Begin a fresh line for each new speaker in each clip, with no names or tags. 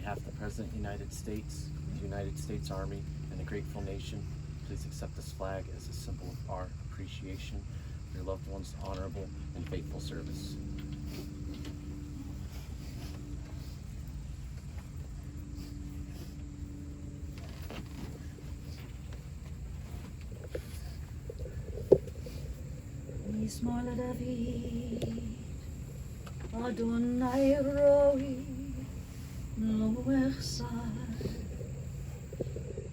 behalf of the President of the United States, the United States Army, and the grateful nation, please accept this flag as a symbol of our appreciation for your loved ones' honorable and faithful service.
Yismor David, Adonai roi lo echsar.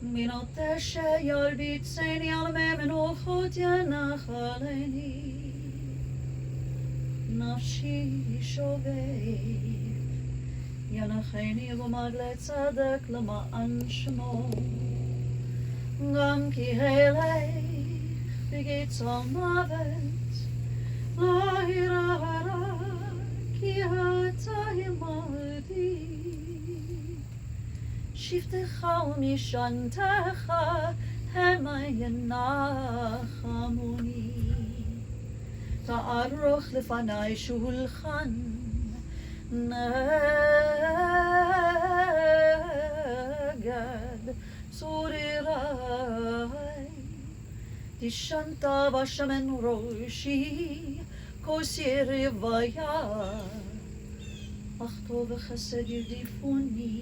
Minot sheyol bitzeni al memenofot yanachaleni. Nafshi shovei yanacheni v'magle tzadek l'ma'an shmo. Gam ki helech v'gitzol mavet lo hirara ki ata himadi. Shiftecha u'mishantecha hema yenachamuni. Ta'aruch lefanai shulchan neged surirai. Tishanta v'shamen roshi kosir vaya. Achto v'chesed yudifuni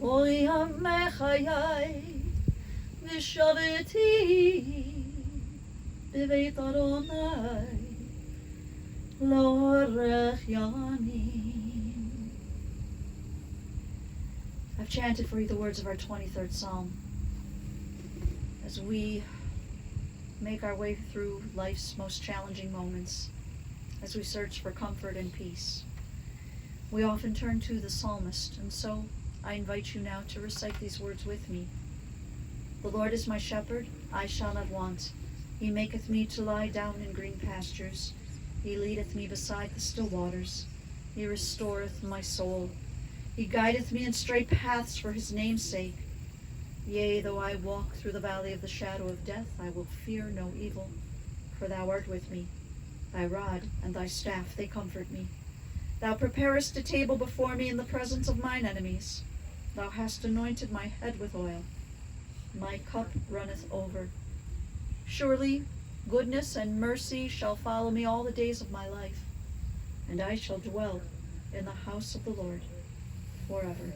כל ימי חיי ושבתי בבית אדוני לאורך ימים. I've chanted for you the words of our 23rd Psalm as we make our way through life's most challenging moments, as we search for comfort and peace. We often turn to the psalmist, and so I invite you now to recite these words with me. The Lord is my shepherd, I shall not want. He maketh me to lie down in green pastures. He leadeth me beside the still waters. He restoreth my soul. He guideth me in straight paths for his name's sake. Yea, though I walk through the valley of the shadow of death, I will fear no evil, for thou art with me. Thy rod and thy staff, they comfort me. Thou preparest a table before me in the presence of mine enemies. Thou hast anointed my head with oil. My cup runneth over. Surely goodness and mercy shall follow me all the days of my life, and I shall dwell in the house of the Lord forever.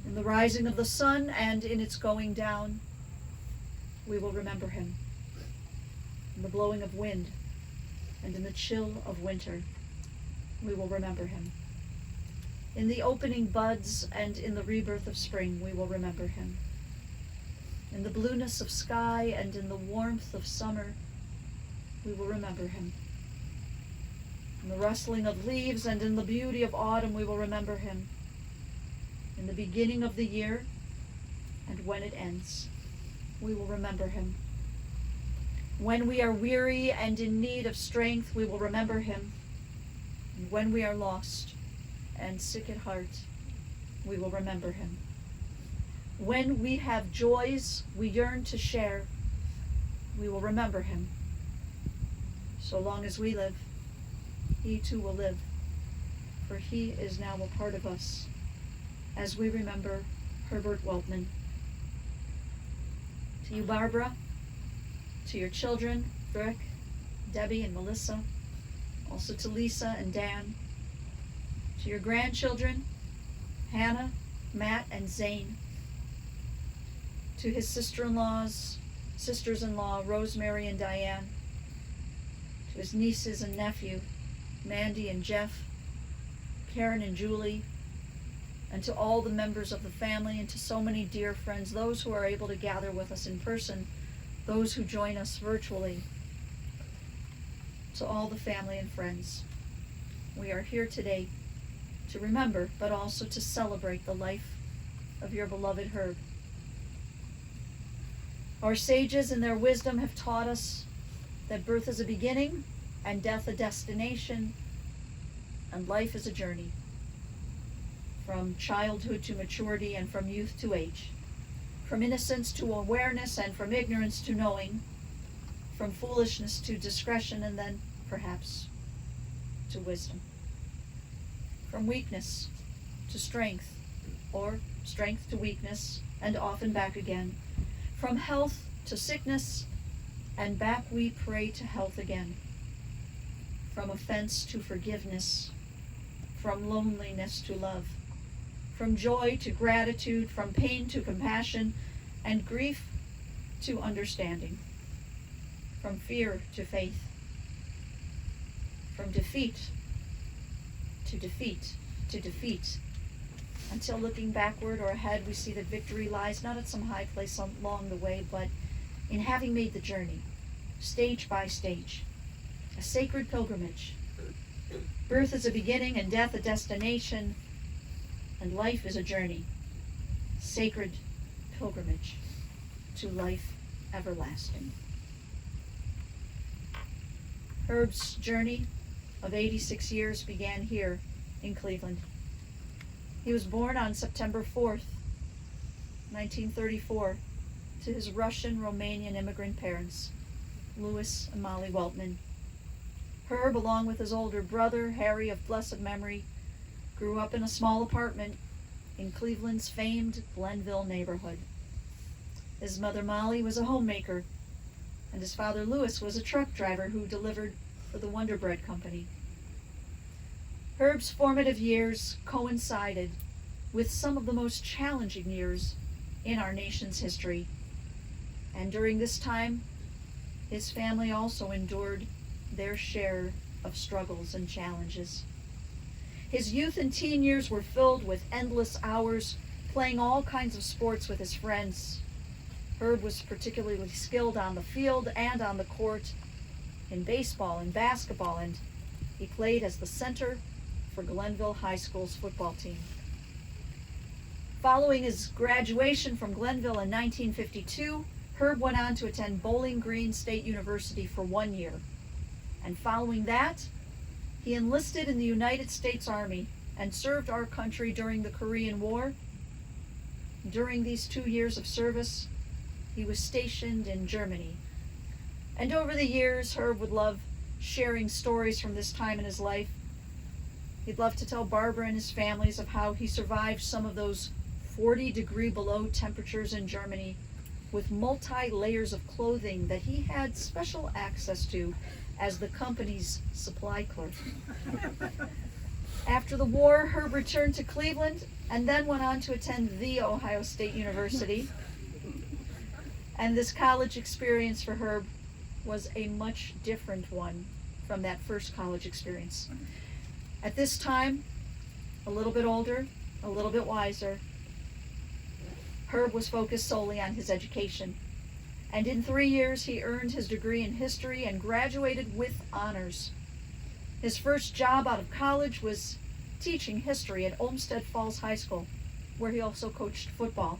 In the rising of the sun and in its going down, we will remember him. In the blowing of wind and in the chill of winter, we will remember him. In the opening buds and in the rebirth of spring, we will remember him. In the blueness of sky and in the warmth of summer, we will remember him. In the rustling of leaves and in the beauty of autumn, we will remember him. In the beginning of the year and when it ends, we will remember him. When we are weary and in need of strength, we will remember him. And when we are lost and sick at heart, we will remember him. When we have joys we yearn to share, we will remember him. So long as we live, he too will live, for he is now a part of us, as we remember Herbert Weltman. To you, Barbara, to your children, Rick, Debbie, and Melissa, also to Lisa and Dan, to your grandchildren, Hannah, Matt, and Zane, to his sisters-in-law, Rosemary and Diane, to his nieces and nephew, Mandy and Jeff, Karen and Julie, and to all the members of the family, and to so many dear friends, those who are able to gather with us in person, those who join us virtually, to all the family and friends. We are here today to remember, but also to celebrate the life of your beloved Herb. Our sages in their wisdom have taught us that birth is a beginning and death a destination, and life is a journey from childhood to maturity and from youth to age, from innocence to awareness and from ignorance to knowing, from foolishness to discretion and then perhaps to wisdom, from weakness to strength, or strength to weakness, and often back again. From health to sickness, and back we pray to health again. From offense to forgiveness, from loneliness to love, from joy to gratitude, from pain to compassion, and grief to understanding, from fear to faith, from defeat to defeat to defeat, until looking backward or ahead we see that victory lies not at some high place along the way, but in having made the journey, stage by stage, a sacred pilgrimage. Birth is a beginning and death a destination, and life is a journey, sacred pilgrimage to life everlasting. Herb's journey of 86 years began here in Cleveland. He was born on September 4th, 1934, to his Russian-Romanian immigrant parents, Louis and Molly Weltman. Herb, along with his older brother, Harry of blessed memory, grew up in a small apartment in Cleveland's famed Glenville neighborhood. His mother, Molly, was a homemaker, and his father, Louis, was a truck driver who delivered for the Wonder Bread Company. Herb's formative years coincided with some of the most challenging years in our nation's history, and during this time, his family also endured their share of struggles and challenges. His youth and teen years were filled with endless hours playing all kinds of sports with his friends. Herb was particularly skilled on the field and on the court, in baseball and basketball, and he played as the center for Glenville High School's football team. Following his graduation from Glenville in 1952, Herb went on to attend Bowling Green State University for 1 year. And following that, he enlisted in the United States Army and served our country during the Korean War. During these 2 years of service, he was stationed in Germany. And over the years, Herb would love sharing stories from this time in his life. He'd love to tell Barbara and his families of how he survived some of those 40-degree below temperatures in Germany with multi-layers of clothing that he had special access to as the company's supply clerk. After the war, Herb returned to Cleveland and then went on to attend The Ohio State University. And this college experience for Herb was a much different one from that first college experience. At this time, a little bit older, a little bit wiser, Herb was focused solely on his education. And in 3 years, he earned his degree in history and graduated with honors. His first job out of college was teaching history at Olmsted Falls High School, where he also coached football.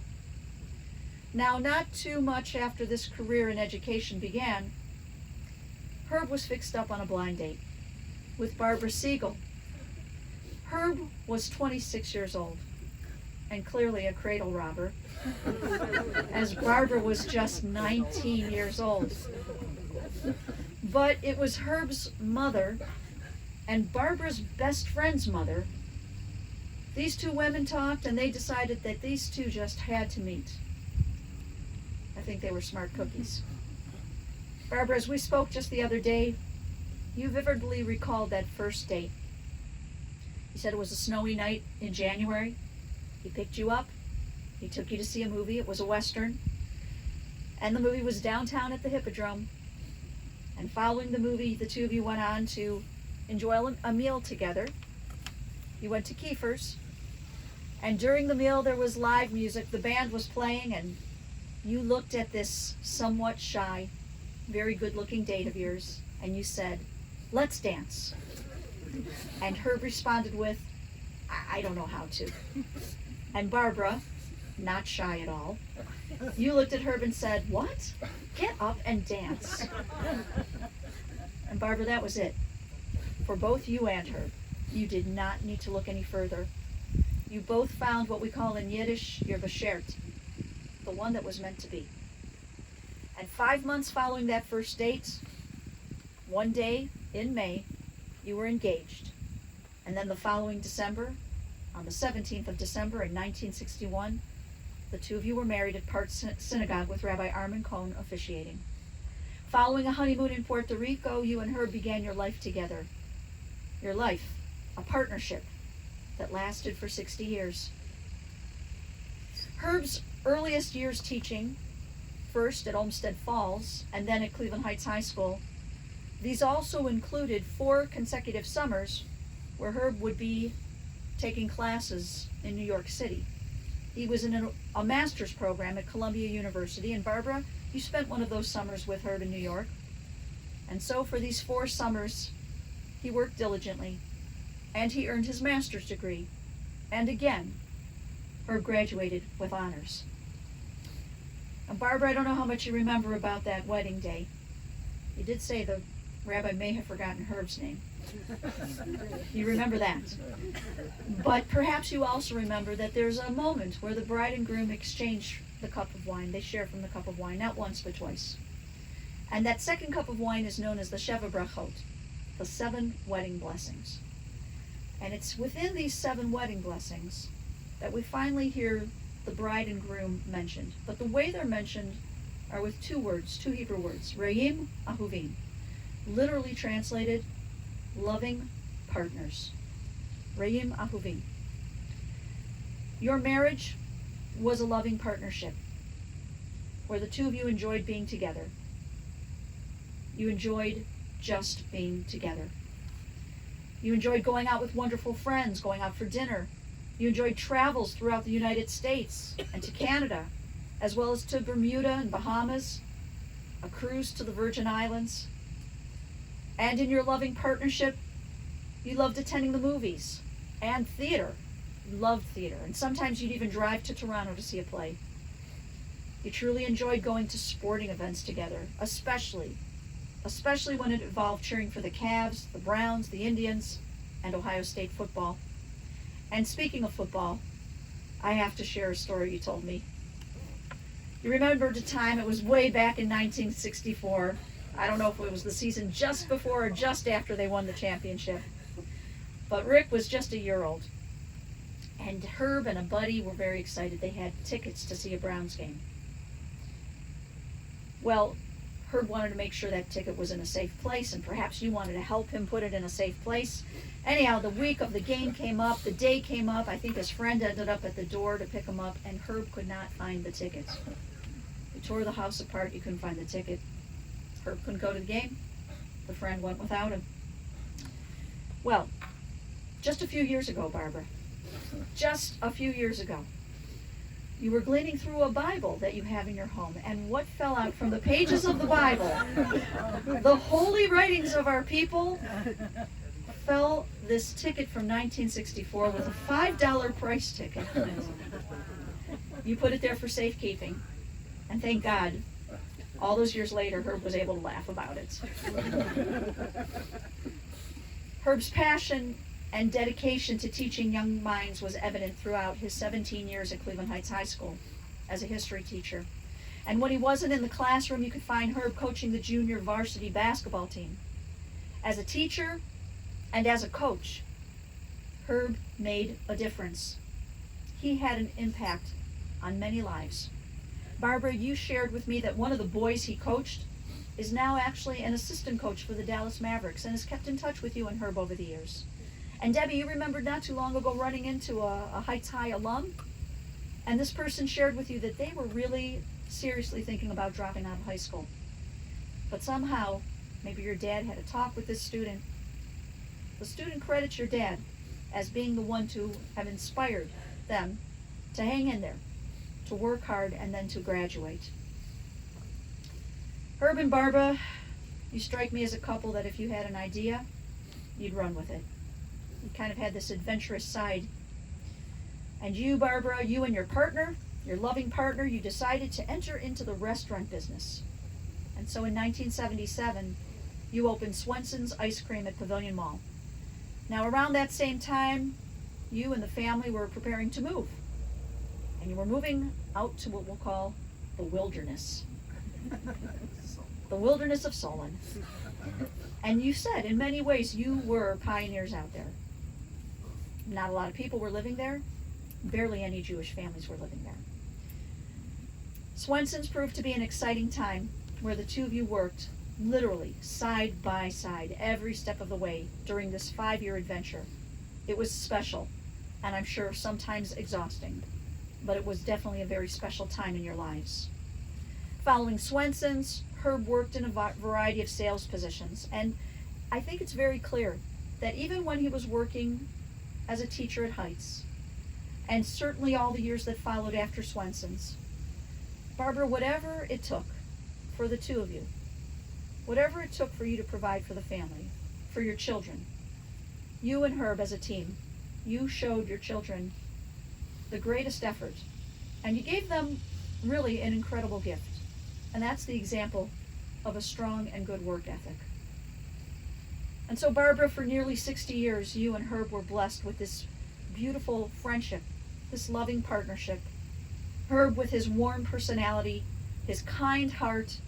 Now, not too much after this career in education began, Herb was fixed up on a blind date with Barbara Siegel. Herb was 26 years old and clearly a cradle robber, as Barbara was just 19 years old. But it was Herb's mother and Barbara's best friend's mother. These two women talked and they decided that these two just had to meet. I think they were smart cookies. Barbara, as we spoke just the other day, you vividly recalled that first date. You said it was a snowy night in January. He picked you up. He took you to see a movie. It was a Western. And the movie was downtown at the Hippodrome. And following the movie, the two of you went on to enjoy a meal together. You went to Kiefer's. And during the meal, there was live music. The band was playing, and you looked at this somewhat shy, very good-looking date of yours, and you said, "Let's dance." And Herb responded with, I don't know how to. And Barbara, not shy at all, you looked at Herb and said, "What? Get up and dance." And Barbara, that was it. For both you and Herb, you did not need to look any further. You both found what we call in Yiddish, your Beschert, the one that was meant to be. And 5 months following that first date, one day in May, you were engaged. And then the following December, On the 17th of December in 1961, the two of you were married at Park Synagogue with Rabbi Armin Cohn officiating. Following a honeymoon in Puerto Rico, you and Herb began your life together. Your life, a partnership that lasted for 60 years. Herb's earliest years teaching, first at Olmsted Falls and then at Cleveland Heights High School, these also included 4 consecutive summers where Herb would be taking classes in New York City. He was in a master's program at Columbia University, and Barbara, you spent one of those summers with Herb in New York. And so for these 4 summers, he worked diligently, and he earned his master's degree. And again, Herb graduated with honors. And Barbara, I don't know how much you remember about that wedding day. You did say the rabbi may have forgotten Herb's name. You remember that. But perhaps you also remember that there's a moment where the bride and groom exchange the cup of wine. They share from the cup of wine, not once but twice. And that second cup of wine is known as the Sheva Brachot, the 7 wedding blessings. And it's within these 7 wedding blessings that we finally hear the bride and groom mentioned. But the way they're mentioned are with 2 words, 2 Hebrew words, Re'im Ahuvim, literally translated, loving partners. Re'im Ahuvim. Your marriage was a loving partnership where the 2 of you enjoyed being together. You enjoyed just being together. You enjoyed going out with wonderful friends, going out for dinner. You enjoyed travels throughout the United States and to Canada, as well as to Bermuda and Bahamas, a cruise to the Virgin Islands. And in your loving partnership, you loved attending the movies and theater. You loved theater, and sometimes you'd even drive to Toronto to see a play. You truly enjoyed going to sporting events together, especially when it involved cheering for the Cavs, the Browns, the Indians, and Ohio State football. And speaking of football, I have to share a story you told me. You remembered a time, it was way back in 1964. I don't know if it was the season just before or just after they won the championship. But Rick was just a year old. And Herb and a buddy were very excited. They had tickets to see a Browns game. Well, Herb wanted to make sure that ticket was in a safe place, and perhaps you wanted to help him put it in a safe place. Anyhow, the week of the game came up, the day came up. I think his friend ended up at the door to pick him up, and Herb could not find the ticket. He tore the house apart. He couldn't find the ticket. Herb couldn't go to the game. The friend went without him. Well, just a few years ago, Barbara, just a few years ago, you were gleaning through a Bible that you have in your home, and what fell out from the pages of the Bible? The holy writings of our people. Fell this ticket from 1964 with a $5 price ticket. You put it there for safekeeping, and thank God, all those years later, Herb was able to laugh about it. Herb's passion and dedication to teaching young minds was evident throughout his 17 years at Cleveland Heights High School as a history teacher. And when he wasn't in the classroom, you could find Herb coaching the junior varsity basketball team. As a teacher and as a coach, Herb made a difference. He had an impact on many lives. Barbara, you shared with me that one of the boys he coached is now actually an assistant coach for the Dallas Mavericks and has kept in touch with you and Herb over the years. And Debbie, you remembered not too long ago running into a Heights High alum, and this person shared with you that they were really seriously thinking about dropping out of high school. But somehow, maybe your dad had a talk with this student. The student credits your dad as being the one to have inspired them to hang in there, to work hard, and then to graduate. Herb and Barbara, you strike me as a couple that if you had an idea, you'd run with it. You kind of had this adventurous side. And you, Barbara, you and your partner, your loving partner, you decided to enter into the restaurant business. And so in 1977, you opened Swenson's Ice Cream at Pavilion Mall. Now around that same time, you and the family were preparing to move. And you were moving out to what we'll call the wilderness. The wilderness of Solon. And you said, in many ways, you were pioneers out there. not a lot of people were living there. Barely any Jewish families were living there. Swenson's proved to be an exciting time where the two of you worked literally side by side every step of the way during this 5-year adventure. It was special, and I'm sure sometimes exhausting, but it was definitely a very special time in your lives. Following Swenson's, Herb worked in a variety of sales positions, and I think it's very clear that even when he was working as a teacher at Heights, and certainly all the years that followed after Swenson's, Barbara, whatever it took for the two of you, whatever it took for you to provide for the family, for your children, you and Herb as a team, you showed your children the greatest effort, and you gave them really an incredible gift. And that's the example of a strong and good work ethic. And so, Barbara, for nearly 60 years, you and Herb were blessed with this beautiful friendship, this loving partnership. Herb with his warm personality, his kind heart,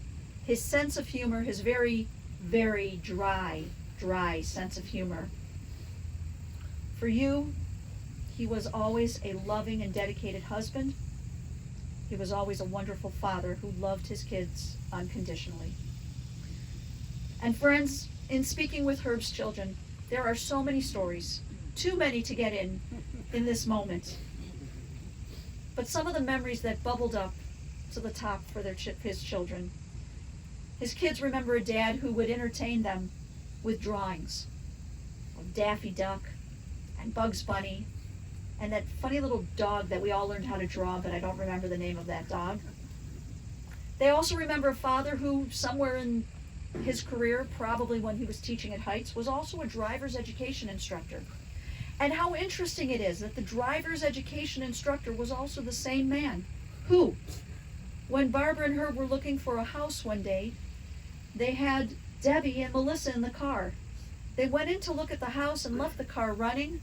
his sense of humor, his very, very dry sense of humor. For you, he was always a loving and dedicated husband. He was always a wonderful father who loved his kids unconditionally. And friends, in speaking with Herb's children, there are so many stories, too many to get in this moment. But some of the memories that bubbled up to the top for his children. His kids remember a dad who would entertain them with drawings of Daffy Duck and Bugs Bunny and that funny little dog that we all learned how to draw, but I don't remember the name of that dog. They also remember a father who, somewhere in his career, probably when he was teaching at Heights, was also a driver's education instructor. And how interesting it is that the driver's education instructor was also the same man who, when Barbara and Herb were looking for a house one day, they had Debbie and Melissa in the car. They went in to look at the house and left the car running.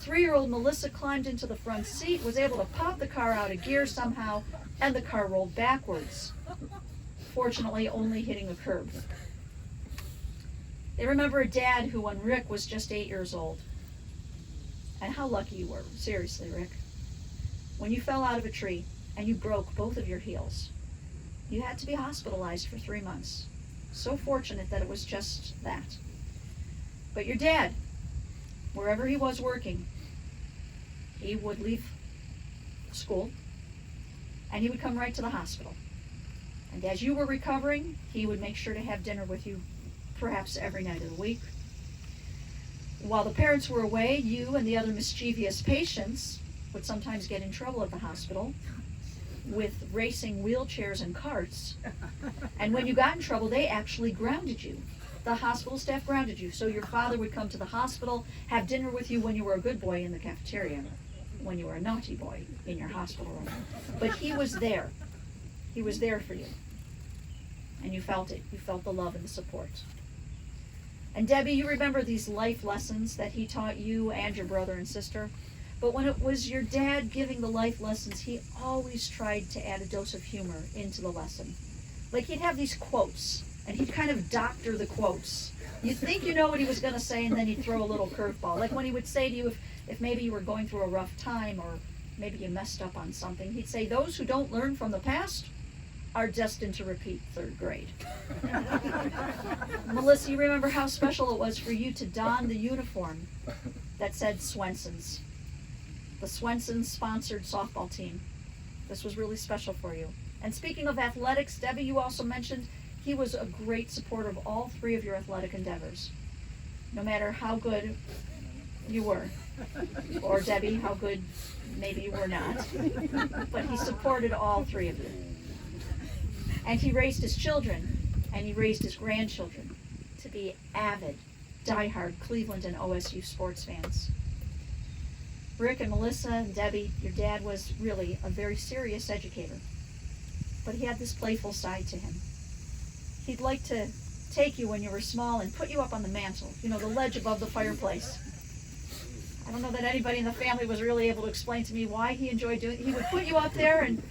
3-year-old Melissa climbed into the front seat, was able to pop the car out of gear somehow, and the car rolled backwards. Fortunately, only hitting a curb. They remember a dad who, when Rick was just 8 years old, and how lucky you were, seriously, Rick, when you fell out of a tree and you broke both of your heels. You had to be hospitalized for 3 months. So fortunate that it was just that. But your dad, wherever he was working, he would leave school and he would come right to the hospital. And as you were recovering, he would make sure to have dinner with you perhaps every night of the week. While the parents were away, you and the other mischievous patients would sometimes get in trouble at the hospital with racing wheelchairs and carts. And when you got in trouble, they actually grounded you. The hospital staff grounded you. So your father would come to the hospital, have dinner with you when you were a good boy in the cafeteria, when you were a naughty boy in your hospital room. But he was there. He was there for you. And you felt it. You felt the love and the support. And Debbie, you remember these life lessons that he taught you and your brother and sister. But when it was your dad giving the life lessons, he always tried to add a dose of humor into the lesson. Like he'd have these quotes, and he'd kind of doctor the quotes. You'd think you know what he was going to say, and then he'd throw a little curveball. Like when he would say to you, if maybe you were going through a rough time, or maybe you messed up on something, he'd say, those who don't learn from the past are destined to repeat 3rd grade. Melissa, you remember how special it was for you to don the uniform that said Swenson's. The Swenson's sponsored softball team. This was really special for you. And speaking of athletics, Debbie, you also mentioned he was a great supporter of all 3 of your athletic endeavors. No matter how good you were, or Debbie, how good maybe you were not, but he supported all 3 of you. And he raised his children, and he raised his grandchildren to be avid, diehard Cleveland and OSU sports fans. Rick and Melissa and Debbie, your dad was really a very serious educator, but he had this playful side to him. He'd like to take you when you were small and put you up on the mantle, the ledge above the fireplace. I don't know that anybody in the family was really able to explain to me why he enjoyed doing it. He would put you up there, and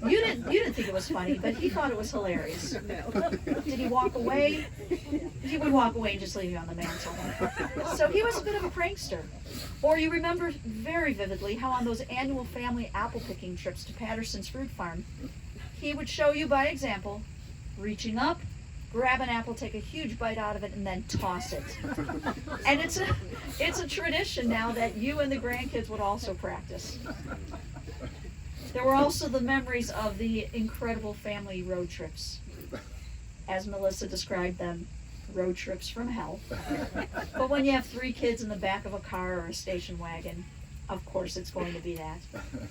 you didn't think it was funny, but he thought it was hilarious. Did he walk away? He would walk away and just leave you on the mantle. So he was a bit of a prankster. Or you remember very vividly how on those annual family apple picking trips to Patterson's fruit farm, he would show you by example, reaching up, grab an apple, take a huge bite out of it, and then toss it. And it's a tradition now that you and the grandkids would also practice. There were also the memories of the incredible family road trips. As Melissa described them, road trips from hell. But when you have 3 kids in the back of a car or a station wagon, of course it's going to be that.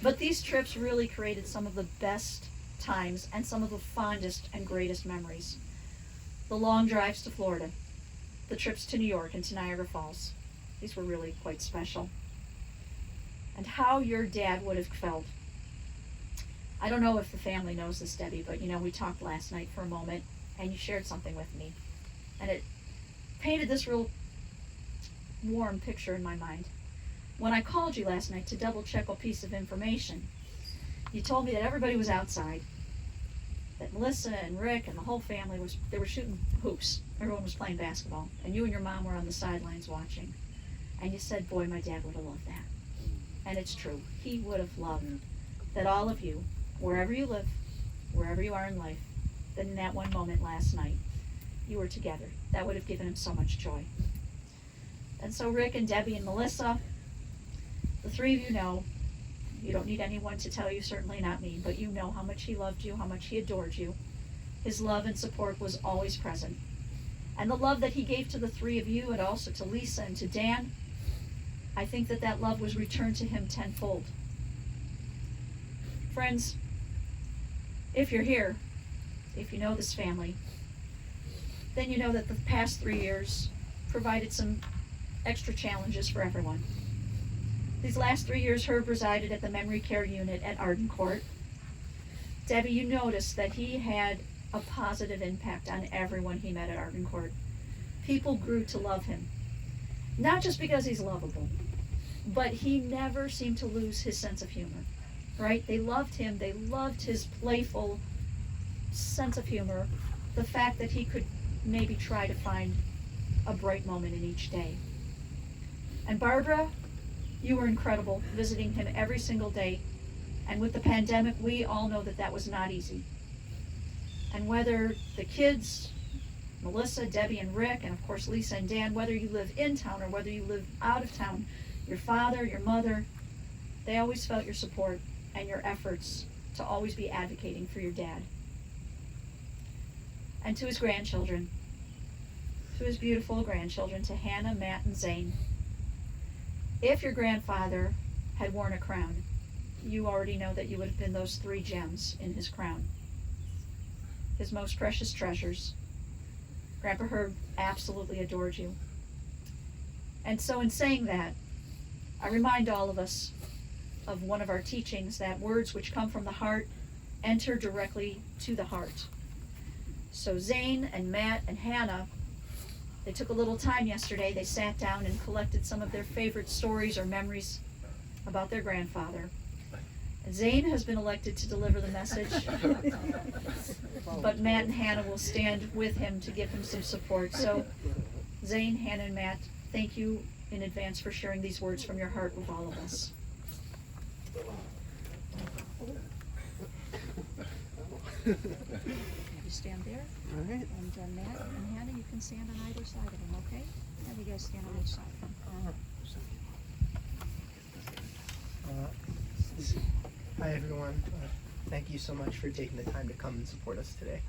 But these trips really created some of the best times and some of the fondest and greatest memories. The long drives to Florida, the trips to New York and to Niagara Falls. These were really quite special. And how your dad would have felt. I don't know if the family knows this, Debbie, but we talked last night for a moment, and you shared something with me. And it painted this real warm picture in my mind. When I called you last night to double check a piece of information, you told me that everybody was outside, that Melissa and Rick and the whole family they were shooting hoops. Everyone was playing basketball, and you and your mom were on the sidelines watching. And you said, boy, my dad would have loved that. And it's true. He would have loved that all of you, wherever you live, wherever you are in life, that in that one moment last night, you were together. That would have given him so much joy. And so Rick and Debbie and Melissa, the 3 of you know, you don't need anyone to tell you, certainly not me, but you know how much he loved you, how much he adored you. His love and support was always present. And the love that he gave to the 3 of you, and also to Lisa and to Dan, I think that love was returned to him tenfold. Friends, if you're here, if you know this family, then you know that the past 3 years provided some extra challenges for everyone. These last 3 years, Herb resided at the memory care unit at Arden Court. Debbie, you noticed that he had a positive impact on everyone he met at Arden Court. People grew to love him. Not just because he's lovable, but he never seemed to lose his sense of humor, right? They loved him. They loved his playful sense of humor, the fact that he could maybe try to find a bright moment in each day. And Barbara, you were incredible, visiting him every single day. And with the pandemic, we all know that was not easy. And whether the kids, Melissa, Debbie, and Rick, and of course Lisa and Dan, whether you live in town or whether you live out of town, your father, your mother, they always felt your support and your efforts to always be advocating for your dad. And to his grandchildren, to his beautiful grandchildren, to Hannah, Matt, and Zane, if your grandfather had worn a crown, you already know that you would have been those 3 gems in his crown. His most precious treasures. Grandpa Herb absolutely adored you. And so in saying that, I remind all of us of one of our teachings, that words which come from the heart enter directly to the heart. So Zane and Matt and Hannah, they took a little time yesterday. They sat down and collected some of their favorite stories or memories about their grandfather. Zane has been elected to deliver the message, but Matt and Hannah will stand with him to give him some support. So Zane, Hannah, and Matt, thank you in advance for sharing these words from your heart with all of us. You stand there.
All right.
And Matt and Hannah, you can stand on either side of him, okay? Have you guys stand on each side of him.
Hi everyone. Thank you so much for taking the time to come and support us today.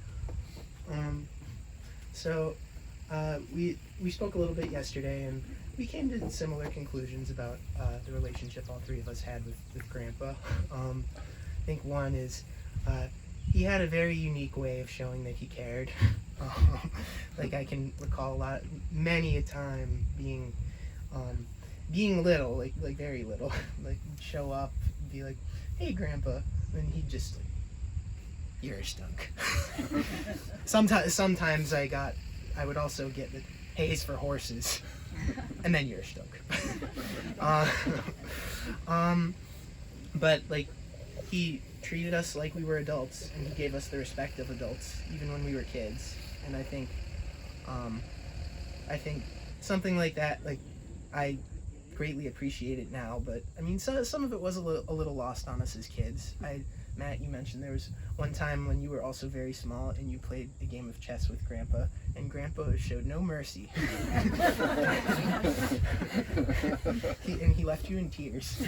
We spoke a little bit yesterday, and we came to similar conclusions about the relationship all 3 of us had with Grandpa. I think one is he had a very unique way of showing that he cared. Like I can recall many a time being little, like very little, like show up, be like, "Hey, Grandpa," and he'd just like, "You're a stunk." Sometimes I would also get the "Hay's for horses," and then you're a stoke. But like, he treated us like we were adults, and he gave us the respect of adults, even when we were kids. And I think something like that, like, I greatly appreciate it now. But I mean, some of it was a little lost on us as kids. Matt, you mentioned there was one time when you were also very small and you played a game of chess with Grandpa, and Grandpa showed no mercy. He left you in tears.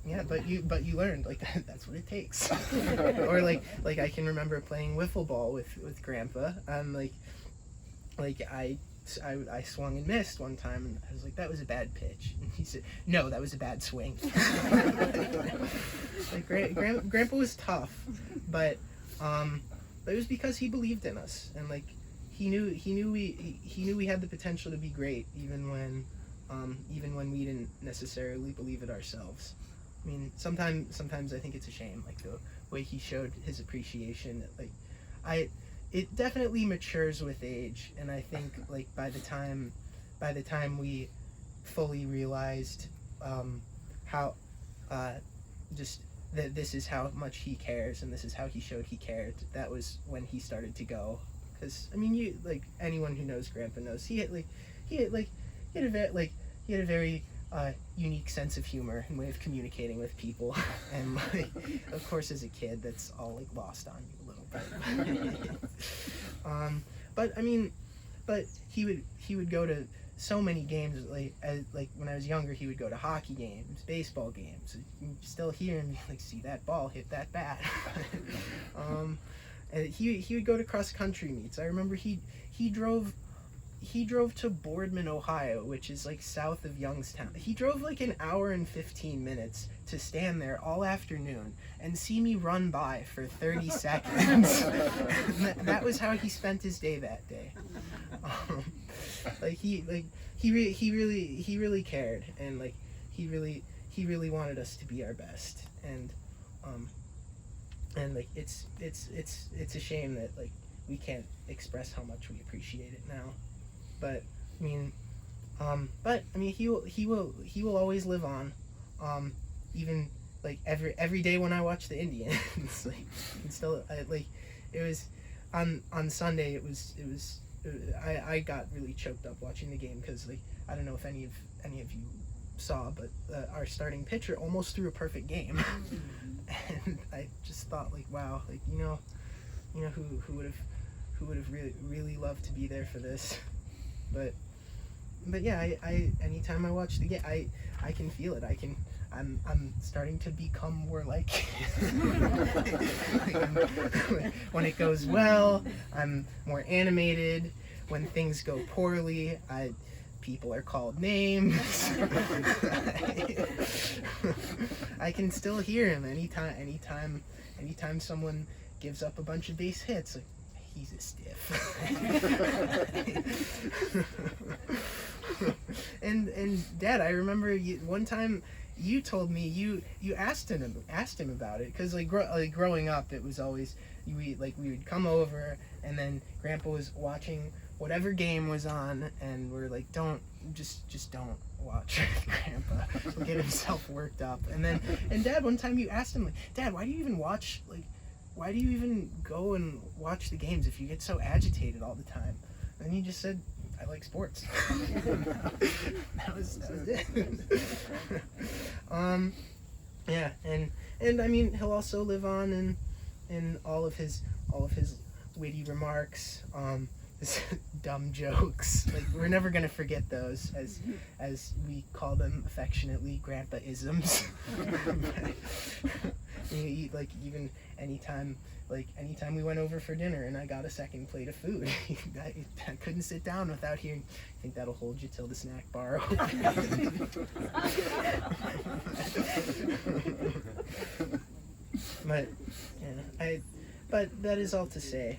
Yeah, but you learned, like, that's what it takes. Or like I can remember playing wiffle ball with Grandpa, and like I swung and missed one time, and I was like, that was a bad pitch. And he said, no, that was a bad swing. Like, Grandpa was tough, but it was because he believed in us, and like he knew we had the potential to be great, even when we didn't necessarily believe it ourselves. I mean, sometimes I think it's a shame, like the way he showed his appreciation. Like, it definitely matures with age, and I think like by the time we fully realized how just that this is how much he cares, and this is how he showed he cared, that was when he started to go. Because I mean, you, like, anyone who knows Grandpa knows he had a very unique sense of humor and way of communicating with people, and like, of course, as a kid, that's all like lost on you a little bit. But I mean, but he would go to so many games. Like when I was younger, he would go to hockey games, baseball games. You still hear him like, see that ball hit that bat. And he would go to cross country meets. I remember he drove to Boardman, Ohio, which is like south of Youngstown. He drove like an hour and 15 minutes to stand there all afternoon and see me run by for 30 seconds. That was how he spent his day that day. He really cared, and like he really wanted us to be our best. And like it's a shame that like we can't express how much we appreciate it now. But I mean, he will always live on. Even like every day when I watch the Indians, like, and still like it was on Sunday. I got really choked up watching the game, because like, I don't know if any of you saw, but our starting pitcher almost threw a perfect game. And I just thought, like, wow, like, you know who would have really loved to be there for this. But yeah, I anytime I watch the game, I can feel it. I'm starting to become more like when it goes well, I'm more animated. When things go poorly, people are called names. I can still hear him anytime someone gives up a bunch of base hits. Like, he's a stiff. And Dad, I remember one time you told me you asked him about it, because like growing up, it was always we would come over, and then Grandpa was watching whatever game was on, and we're like, just don't watch Grandpa. He'll get himself worked up. And Dad, one time you asked him, like, Dad, why do you even go and watch the games if you get so agitated all the time? And he just said, I like sports. that was it. Yeah, and I mean, he'll also live on in all of his witty remarks, his dumb jokes. Like, we're never gonna forget those, as we call them affectionately, Grandpa-isms. Like, even anytime we went over for dinner and I got a second plate of food, I couldn't sit down without hearing, I think that'll hold you till the snack bar opens. But that is all to say,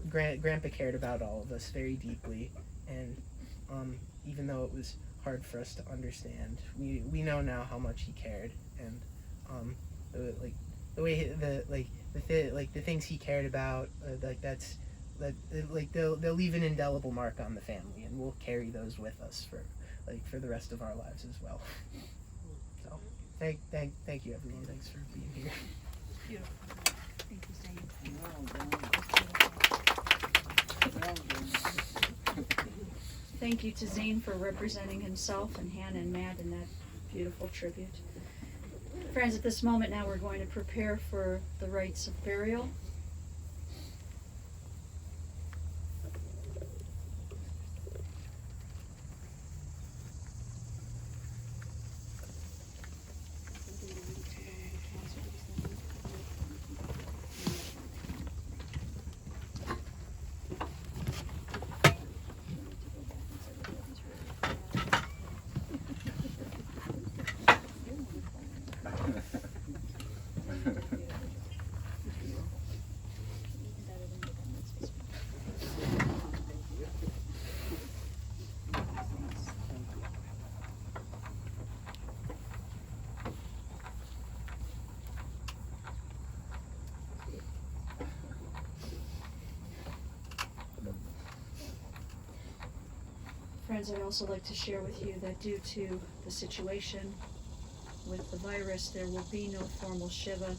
Grandpa cared about all of us very deeply, and even though it was hard for us to understand, we know now how much he cared, and the way the things he cared about, that's like they'll leave an indelible mark on the family, and we'll carry those with us for the rest of our lives as well. So thank you everyone. Thanks for being here.
Beautiful. Thank you, Zane. Thank you to Zane for representing himself and Hannah and Matt in that beautiful tribute. Friends, at this moment now we're going to prepare for the rites of burial. Friends, I'd also like to share with you that due to the situation with the virus, there will be no formal Shiva.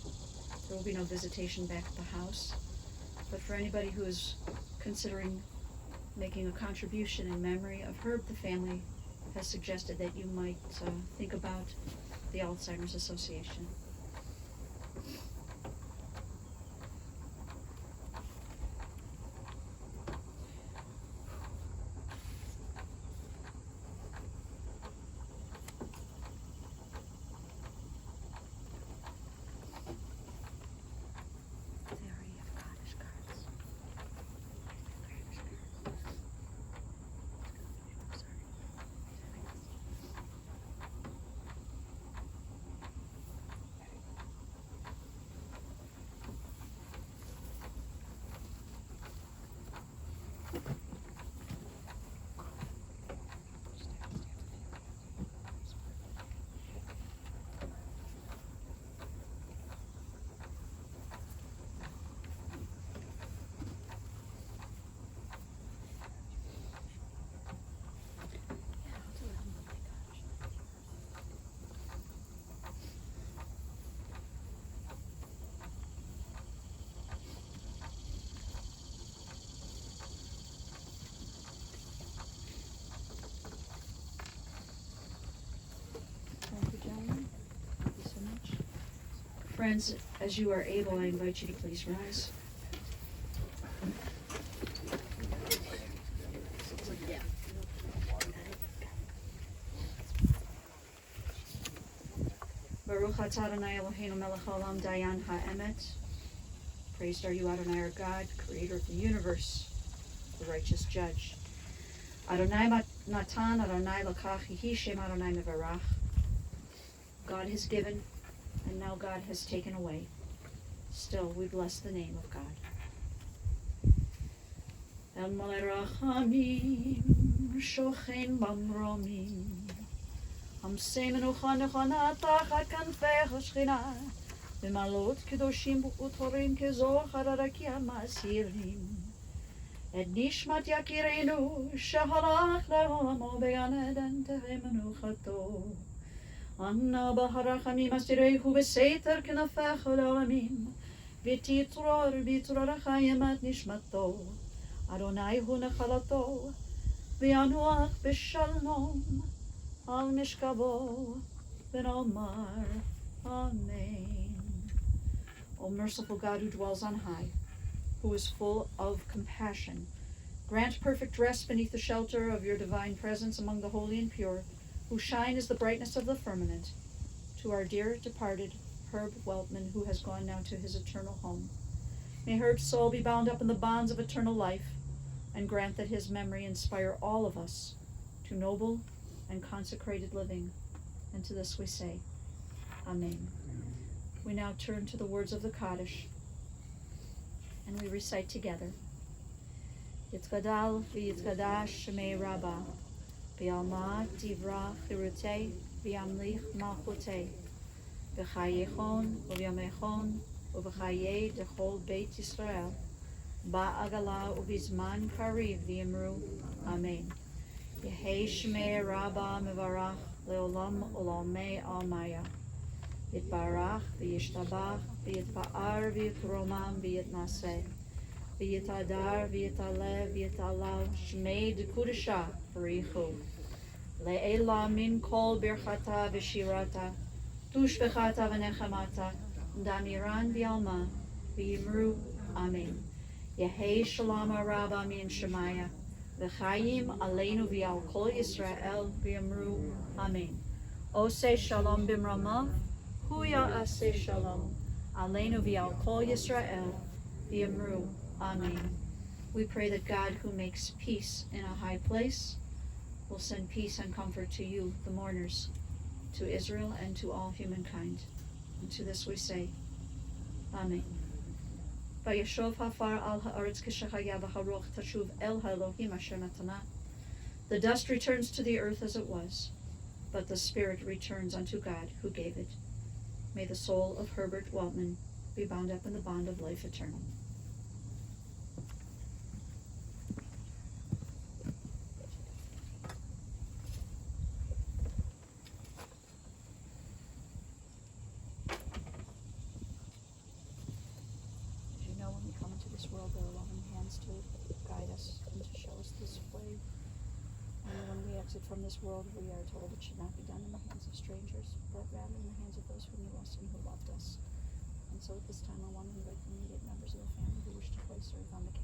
There will be no visitation back at the house. But for anybody who is considering making a contribution in memory of Herb, the family has suggested that you might think about the Alzheimer's Association. Friends, as you are able, I invite you to please rise. Baruch atah Adonai Eloheinu melech haolam dayan ha'emet. Praised are you, Adonai, our God, creator of the universe, the righteous judge. Adonai natan, Adonai lakach, Yehi shem Adonai mevarach. God has given, and now God has taken away. Still, we bless the name of God. El malei rachamim, shochen bamromim, hamseimenu chanechana tachat kanfei hashchina, b'malot kedoshim u'torim kezochar arakia ma'asirim. Et nishmat yakirenu shehalach le'olamo began eden tehei menuchato. Anna b'harachamim asireihu v'seiter kenafecha le'olamim, v'titror b'tror hachayim et nishmato. Adonai hu nechalato, v'yanuach b'shalom, al mishkavo, v'nomar, Amen. O merciful God who dwells on high, who is full of compassion, grant perfect rest beneath the shelter of your divine presence among the holy and pure, who shine as the brightness of the firmament, to our dear departed Herb Weltman, who has gone now to his eternal home. May Herb's soul be bound up in the bonds of eternal life, and grant that his memory inspire all of us to noble and consecrated living. And to this we say, Amen. We now turn to the words of the Kaddish, and we recite together. Yitkadal v'yitkadash shemei Rabbah, v'yalma tivra chirutei, v'yamlich malchutei, v'chayechon u'v'yamechon u'v'chayei dechol Beit Yisrael, ba'agala ubizman kariv v'imru, amen. Yehi shmei rabba mevarach leolam olamei almaya. Yitbarach v'yishtabach v'yitpa'ar v'yitromam v'yitnaseh. V'yitadar v'yitalev v'yitalal shmei dekudesha v'richu. Le'ela min kol birchata v'shirata. Tushbechata v'nechamata. Damiran v'yalma v'yimru, amen. Yehi shalom rabba min shemaya. V'chayim aleinu v'yal kol Yisrael v'yimru, amen. Ose shalom bimramav, huya ase shalom. Aleinu v'yal kol Yisrael v'yimru, amen. We pray that God, who makes peace in a high place, will send peace and comfort to you, the mourners, to Israel and to all humankind. And to this we say, amen. Vayashov hafar al haaretz k'shechaya v'haruach tashuv el ha'elohim asher natana. The dust returns to the earth as it was, but the spirit returns unto God who gave it. May the soul of Herbert Weltman be bound up in the bond of life eternal. World, there are loving hands to guide us and to show us this way. And when we exit from this world, we are told it should not be done in the hands of strangers, but rather in the hands of those who knew us and who loved us. And so at this time, I want to invite the immediate members of the family who wish to place earth on the